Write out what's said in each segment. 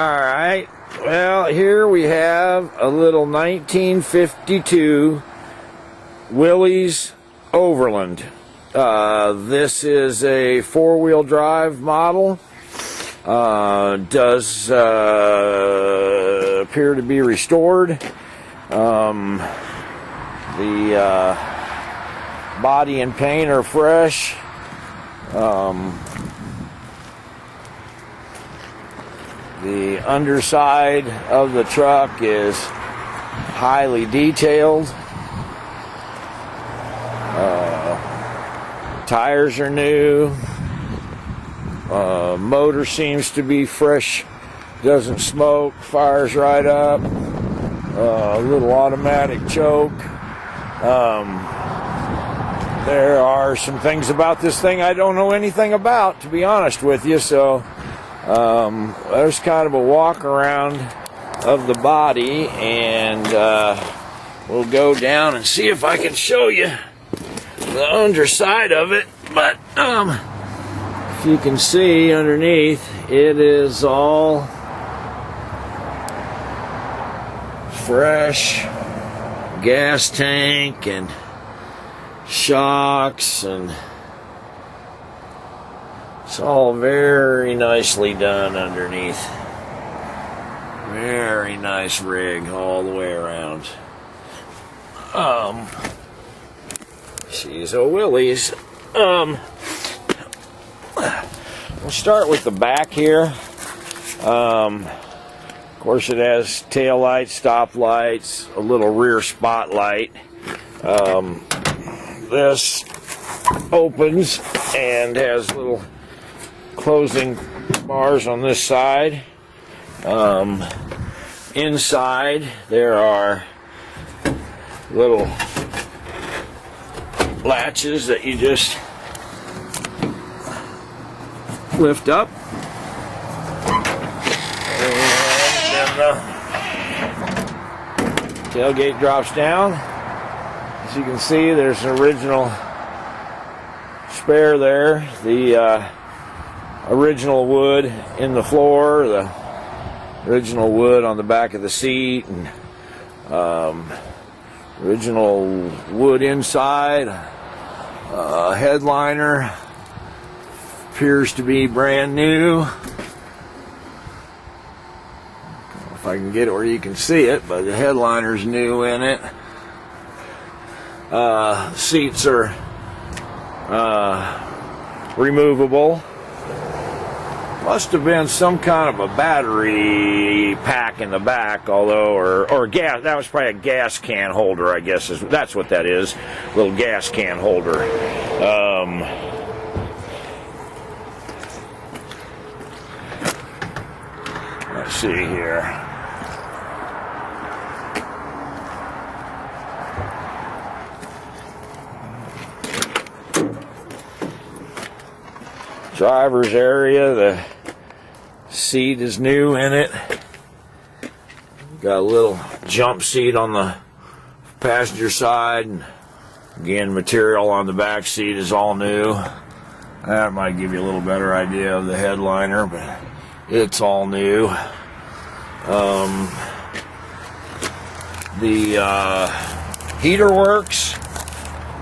Alright, well, here we have a little 1952 Willys Overland. This is a four-wheel drive model. Does appear to be restored. The body and paint are fresh. The underside of the truck is highly detailed. Tires are new. Motor seems to be fresh, doesn't smoke, fires right up. A little automatic choke. There are some things about this thing I don't know anything about, to be honest with you, so there's kind of a walk around of the body, and we'll go down and see if I can show you the underside of it. But if you can see underneath, it is all fresh gas tank and shocks, and it's all very nicely done underneath. Very nice rig all the way around. She's a Willys. We'll start with the back here. Of course, it has tail lights, stop lights, a little rear spotlight. This opens and has little closing bars on this side. Inside there are little latches that you just lift up, and then the tailgate drops down. As you can see, there's an original spare there. The original wood in the floor, the original wood on the back of the seat, and original wood inside. Headliner appears to be brand new. If I can get it where you can see it, but the headliner's new in it. Seats are removable. Must have been some kind of a battery pack in the back, although, or gas. That was probably a gas can holder, I guess. That's what that is. Little gas can holder. Let's see here. Driver's area, the seat is new in it. Got a little jump seat on the passenger side, and again, material on the back seat is all new. That might give you a little better idea of the headliner, but it's all new. The heater works,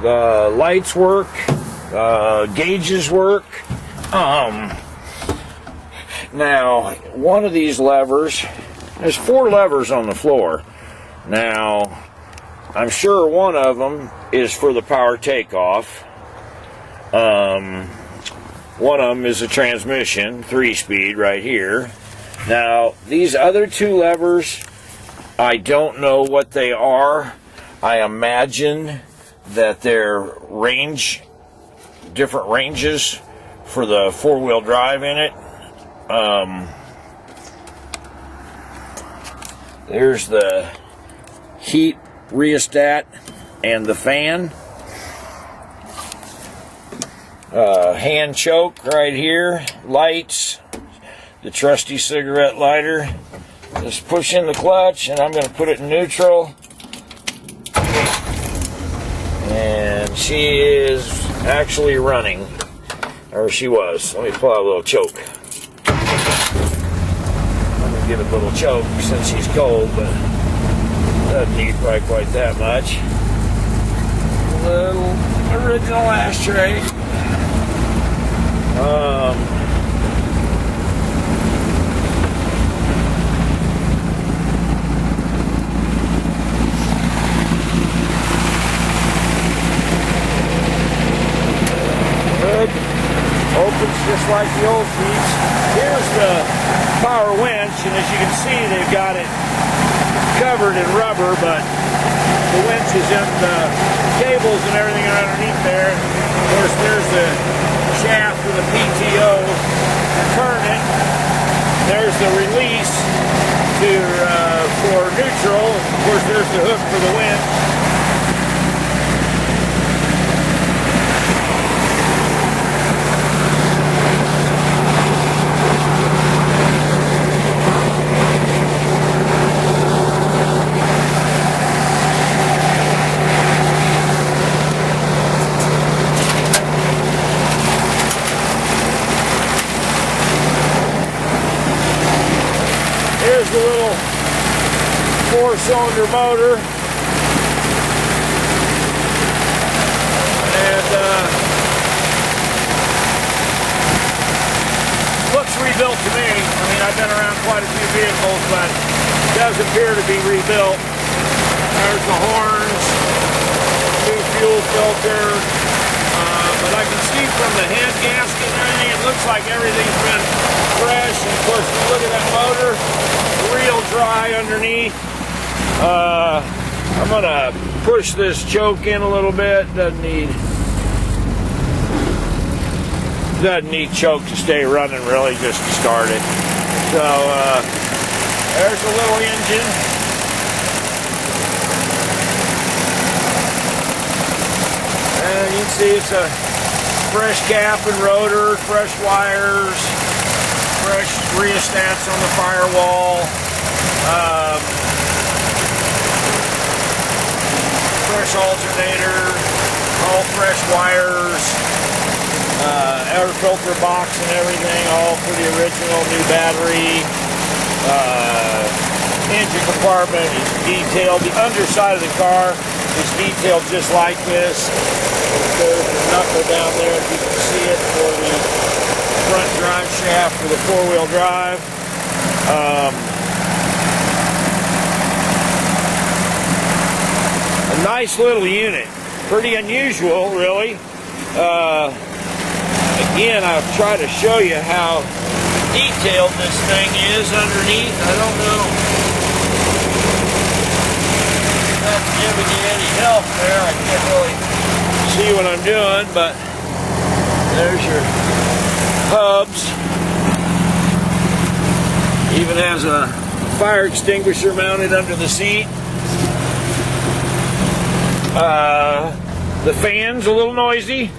the lights work, gauges work. Now, one of these levers, there's 4 levers on the floor. Now, I'm sure one of them is for the power takeoff. One of them is a transmission, 3-speed right here. Now, these other 2 levers, I don't know what they are. I imagine that they're different ranges for the four-wheel drive in it. There's the heat rheostat and the fan. Hand choke right here. Lights. The trusty cigarette lighter. Just push in the clutch, and I'm going to put it in neutral. And she is actually running. Or she was. Let me pull out a little choke. give it a little choke since she's cold, but doesn't need probably quite that much. A little original ashtray. Good. Opens just like the old Jeeps. Here's the power winch, and as you can see, they've got it covered in rubber, but the winch is in the cables and everything are underneath there. Of course, there's the shaft for the PTO to turn it. There's the release for neutral. Of course, there's the hook for the winch. Here's the little 4-cylinder motor, and looks rebuilt to me. I mean, I've been around quite a few vehicles, but it does appear to be rebuilt. There's the horns, new fuel filter, but I can see from the head gasket and everything, it looks like everything's been fresh. And of course, if you look at that motor, real dry underneath. I'm gonna push this choke in a little bit. Doesn't need choke to stay running, really, just to start it. So there's a little engine. And you can see it's a fresh cap and rotor, fresh wires, fresh rheostats on the firewall, fresh alternator, all fresh wires, air filter box and everything, all for the original, new battery. Engine compartment is detailed. The underside of the car is detailed just like this. There's a knuckle down there, if you can see it, for the front drive shaft for the 4-wheel drive. A nice little unit. Pretty unusual, really. Again, I've tried to show you how detailed this thing is underneath. I don't know if that's giving you any help there. I can't really see what I'm doing, but there's your hubs. Even has a fire extinguisher mounted under the seat. The fan's a little noisy.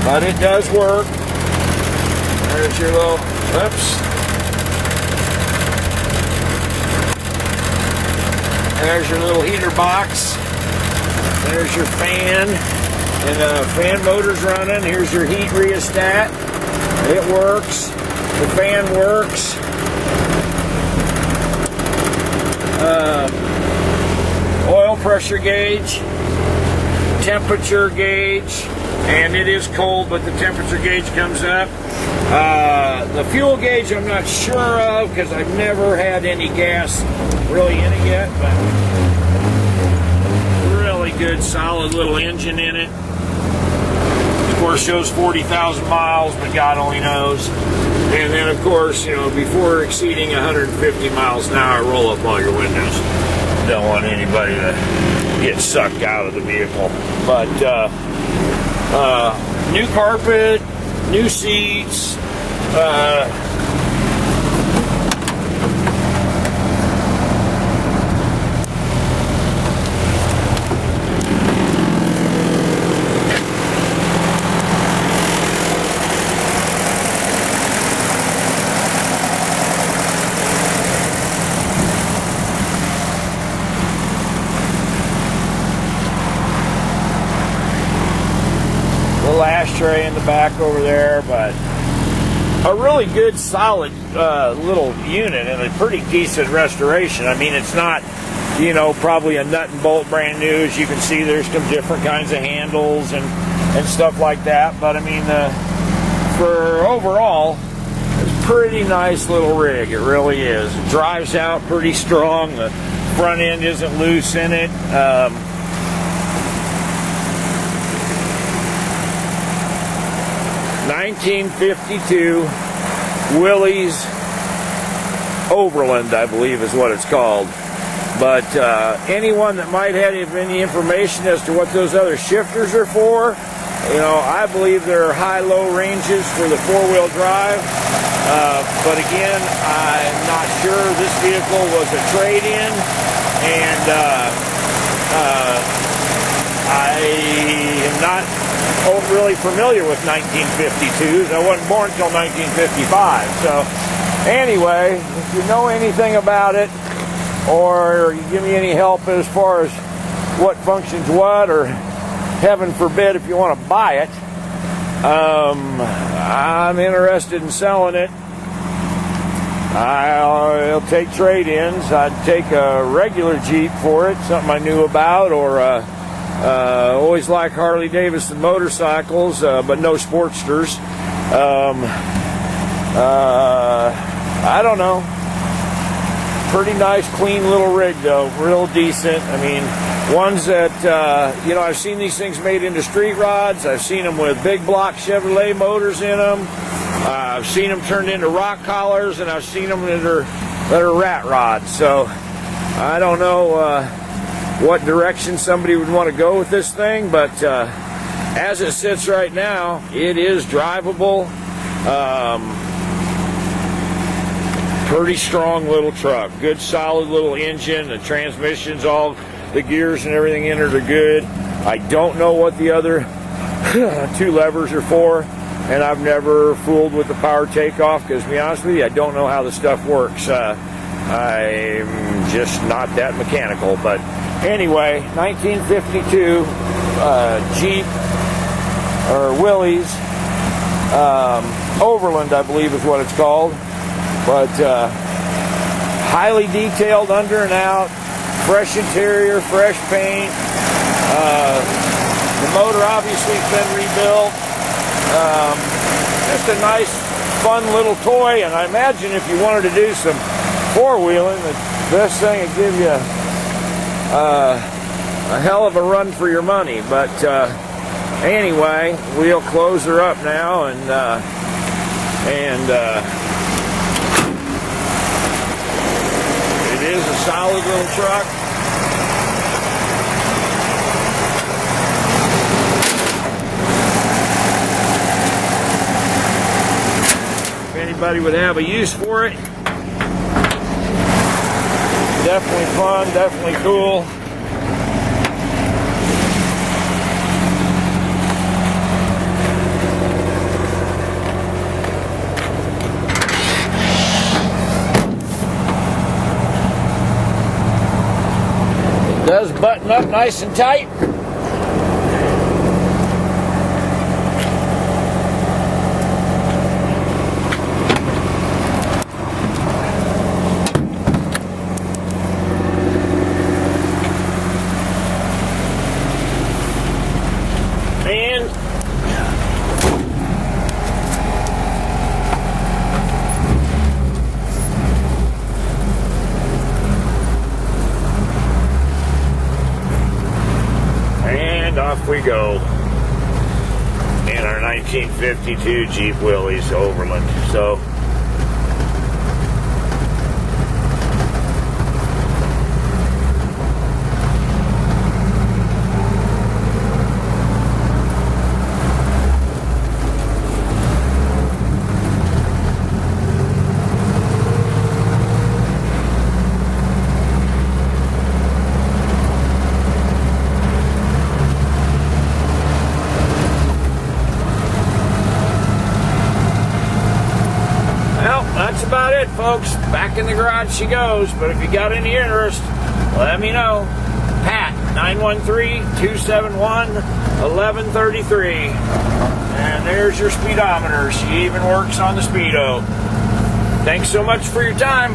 But it does work. There's your little, oops. There's your little heater box. There's your fan. And the fan motor's running. Here's your heat rheostat. It works. The fan works. Oil pressure gauge. Temperature gauge. And it is cold, but the temperature gauge comes up. The fuel gauge I'm not sure of because I've never had any gas really in it yet, but really good, solid little engine in it. Of course, shows 40,000 miles, but God only knows. And then, of course, you know, before exceeding 150 miles an hour, roll up all your windows. Don't want anybody to get sucked out of the vehicle. But new carpet, new seats, little ashtray in the back over there, but a really good, solid little unit and a pretty decent restoration. I mean, it's not, you know, probably a nut and bolt brand new. As you can see, there's some different kinds of handles and stuff like that. But I mean, for overall, it's a pretty nice little rig. It really is. It drives out pretty strong. The front end isn't loose in it. 1952 Willys Overland, I believe is what it's called. But anyone that might have any information as to what those other shifters are for, you know, I believe there are high-low ranges for the four-wheel drive. But again, I'm not sure. This vehicle was a trade-in, and I am not really familiar with 1952s. I wasn't born until 1955. So anyway, if you know anything about it, or you give me any help as far as what functions what, or heaven forbid if you want to buy it, I'm interested in selling it. I'll take trade-ins. I'd take a regular Jeep for it, something I knew about, or always like Harley Davidson motorcycles, but no Sportsters. I don't know. Pretty nice, clean little rig, though. Real decent. I mean, ones that, you know, I've seen these things made into street rods. I've seen them with big block Chevrolet motors in them. I've seen them turned into rock collars, and I've seen them that are rat rods. So I don't know what direction somebody would want to go with this thing, but as it sits right now, it is drivable. Pretty strong little truck. Good solid little engine. The transmissions, all the gears and everything in it are good. I don't know what the other two levers are for, and I've never fooled with the power takeoff because, to be honest with you, I don't know how the stuff works. I'm just not that mechanical. But anyway, 1952 Jeep or Willys Overland, I believe is what it's called. But highly detailed under and out, fresh interior, fresh paint. The motor obviously has been rebuilt. Just a nice, fun little toy. And I imagine if you wanted to do some four-wheeling, this thing would give you a hell of a run for your money. But anyway, we'll close her up now and it is a solid little truck. If anybody would have a use for it, definitely fun, definitely cool. Does button up nice and tight. And off we go in our 1952 Jeep Willys Overland. So that's about it, folks. Back in the garage she goes. But if you got any interest, let me know. Pat. Pat, 913-271-1133. And there's your speedometer. She even works on the speedo. Thanks so much for your time.